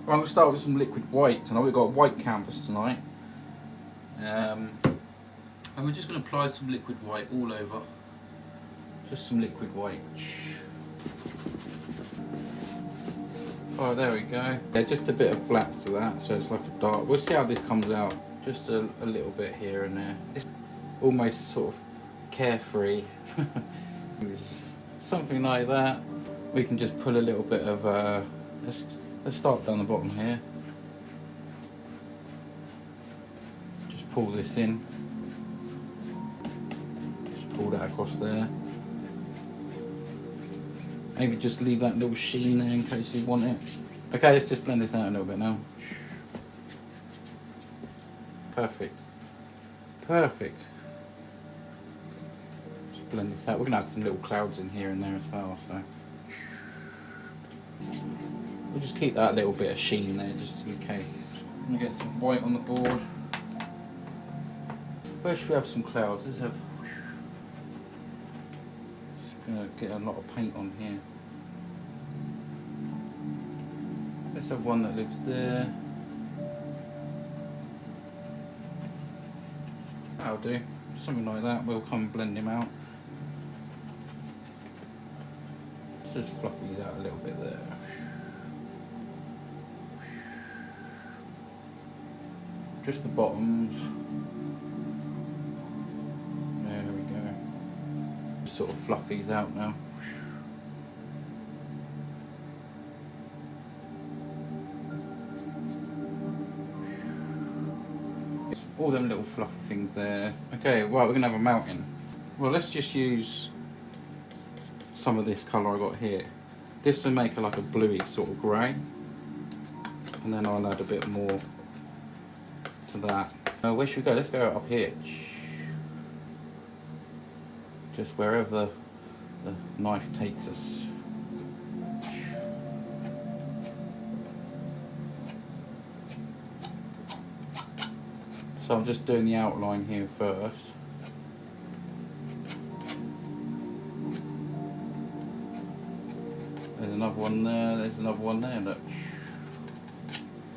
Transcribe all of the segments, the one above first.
Right, I'm going to start with some liquid white tonight. We've got white canvas tonight. And we're just going to apply some liquid white all over. Just some liquid white. Oh, there we go. Yeah, just a bit of black to that, so it's like a dark. We'll see how this comes out. Just a little bit here and there. It's almost sort of carefree. Something like that. We can just pull a little bit of, let's start down the bottom here. Just pull this in. Just pull that across there. Maybe just leave that little sheen there in case you want it. Okay, let's just blend this out a little bit now. Perfect. Perfect. Just blend this out. We're going to have some little clouds in here and there as well, so. We'll just keep that little bit of sheen there just in case. I'm going to get some white on the board. Where should we have some clouds? Let's have. Gonna get a lot of paint on here. Let's have one that lives there. That'll do. Something like that. We'll come and blend him out. Let's just fluff these out a little bit there. Just the bottoms. Sort of fluff these out now. All them little fluffy things there. Okay, well, we're gonna have a mountain. Well, let's just use some of this colour I got here. This will make it like a bluey sort of grey, and then I'll add a bit more to that. Where should we go? Let's go up here. Just wherever the knife takes us. So I'm just doing the outline here first. There's another one there, there's another one there, look.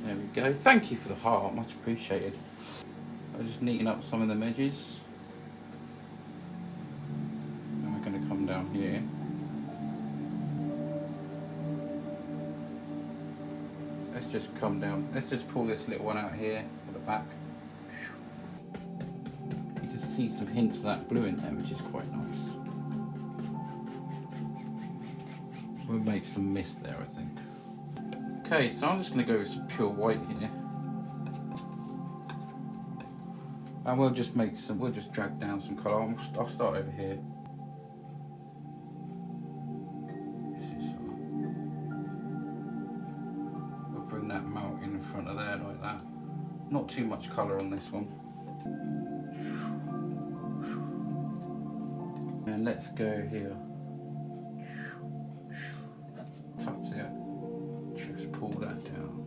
There we go. Thank you for the heart, much appreciated. I'm just neaten up some of the edges. Down here. Let's just come down. Let's just pull this little one out here at the back. You can see some hints of that blue in there, which is quite nice. We'll make some mist there, I think. Okay, so I'm just going to go with some pure white here. And we'll just make some, we'll just drag down some colour. I'll start over here. That mountain in front of there like that. Not too much colour on this one. And let's go here. Touch it. Just pull that down.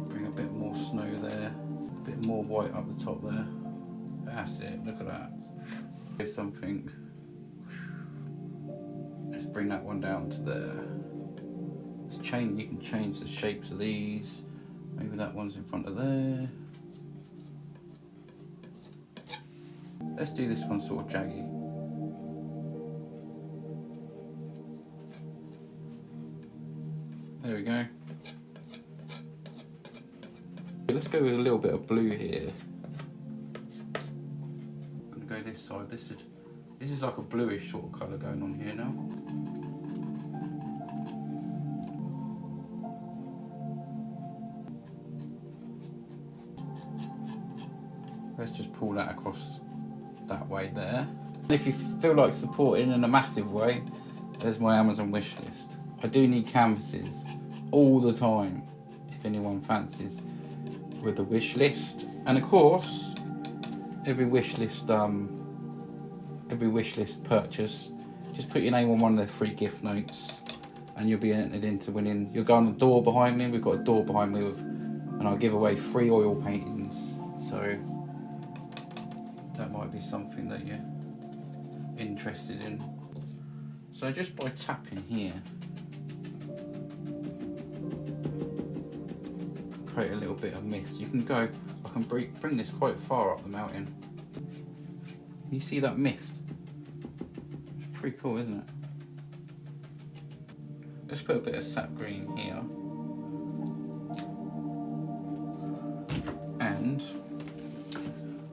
Bring a bit more snow there. A bit more white up the top there. That's it. Look at that. Here's something. Let's bring that one down to there. You can change the shapes of these. Maybe that one's in front of there. Let's do this one sort of jaggy. There we go. Let's go with a little bit of blue here. I'm gonna go this side. This is like a bluish sort of colour going on here now. Let's just pull that across that way there. If you feel like supporting in a massive way, there's my Amazon wish list. I do need canvases all the time if anyone fancies with the wish list. And of course, every wish list purchase, just put your name on one of the free gift notes and you'll be entered into winning. You'll go on the door behind me. We've got a door behind me and I'll give away free oil paintings. So that might be something that you're interested in. So just by tapping here, create a little bit of mist. You can go, I can bring this quite far up the mountain. You see that mist? It's pretty cool, isn't it? Let's put a bit of sap green here. And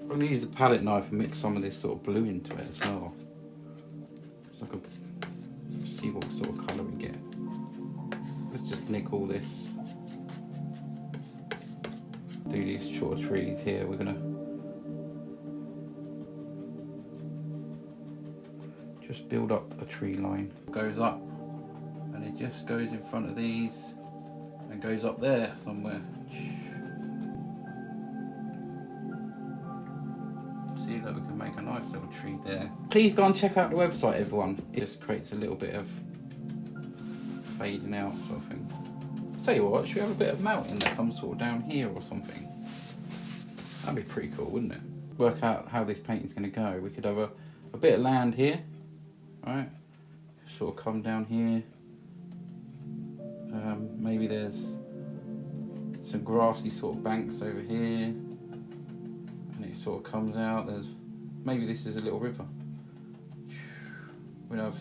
I'm going to use the palette knife and mix some of this sort of blue into it as well. So I can see what sort of colour we get. Let's just nick all this. Do these short trees here. We're going to just build up a tree line. Goes up and it just goes in front of these and goes up there somewhere. See that we can make a nice little tree there. Please go and check out the website, everyone. It just creates a little bit of fading out sort of thing. Tell you what, should we have a bit of mountain that comes sort of down here or something? That'd be pretty cool, wouldn't it? Work out how this painting's going to go. We could have a bit of land here, right? Sort of come down here. Maybe there's some grassy sort of banks over here, and it sort of comes out. There's maybe this is a little river. We'd have.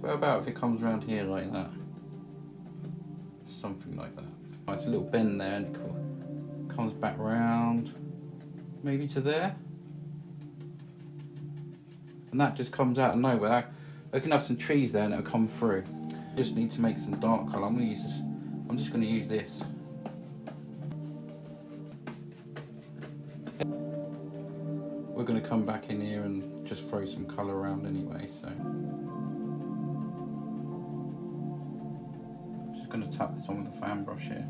What about if it comes around here like that? Something like that. Nice little bend there, and it comes back round, maybe to there, and that just comes out of nowhere. I can have some trees there and it'll come through. Just need to make some dark colour. I'm going to use this. I'm just going to use this. We're going to come back in here and just throw some colour around anyway. So I'm just going to tap this on with the fan brush here.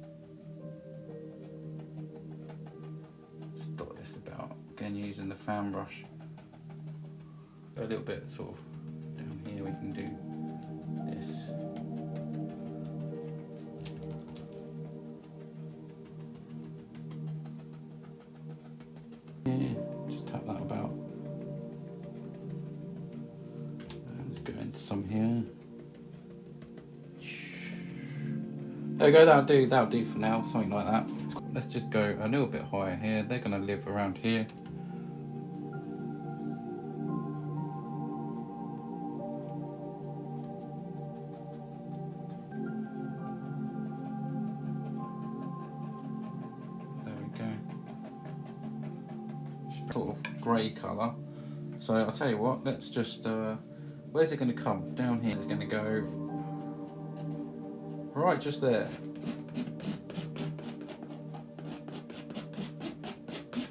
Just dot this about. Again, using the fan brush. A little bit sort of down here. We can do this. Yeah, just tap that about. And let's go into some here. There we go, that'll do for now, something like that. Let's just go a little bit higher here. They're gonna live around here. Sort of grey colour. So I'll tell you what, let's just where's it going to come? Down here. It's going to go right just there.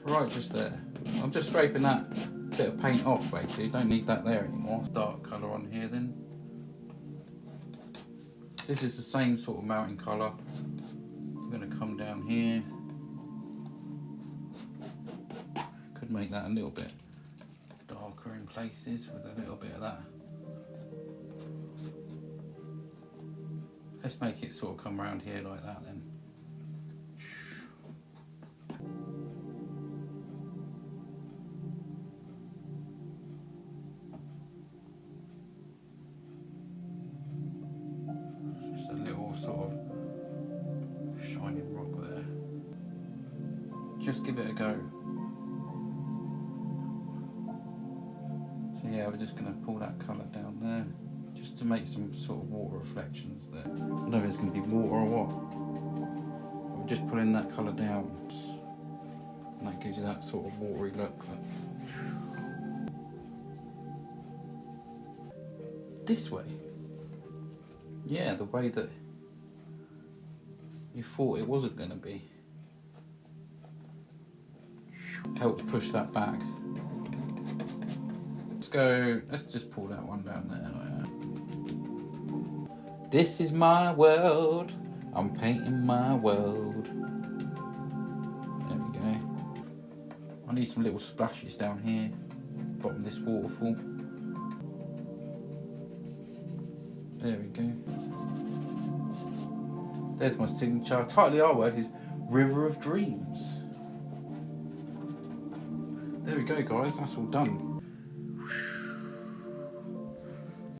Right just there. I'm just scraping that bit of paint off basically. Don't need that there anymore. Dark colour on here then. This is the same sort of mountain colour. I'm going to come down here. Could make that a little bit darker in places with a little bit of that. Let's make it sort of come around here like that then. Just a little sort of shining rock there. Just give it a go. Yeah, we're just going to pull that colour down there, just to make some sort of water reflections there. I don't know if it's going to be water or what. But we're just pulling that colour down, and that gives you that sort of watery look. This way? Yeah, the way that you thought it wasn't going to be. Help push that back. Let's just pull that one down there. This is my world. I'm painting my world. There we go. I need some little splashes down here. Bottom of this waterfall. There we go. There's my signature. The title of the artwork is River of Dreams. There we go, guys. That's all done.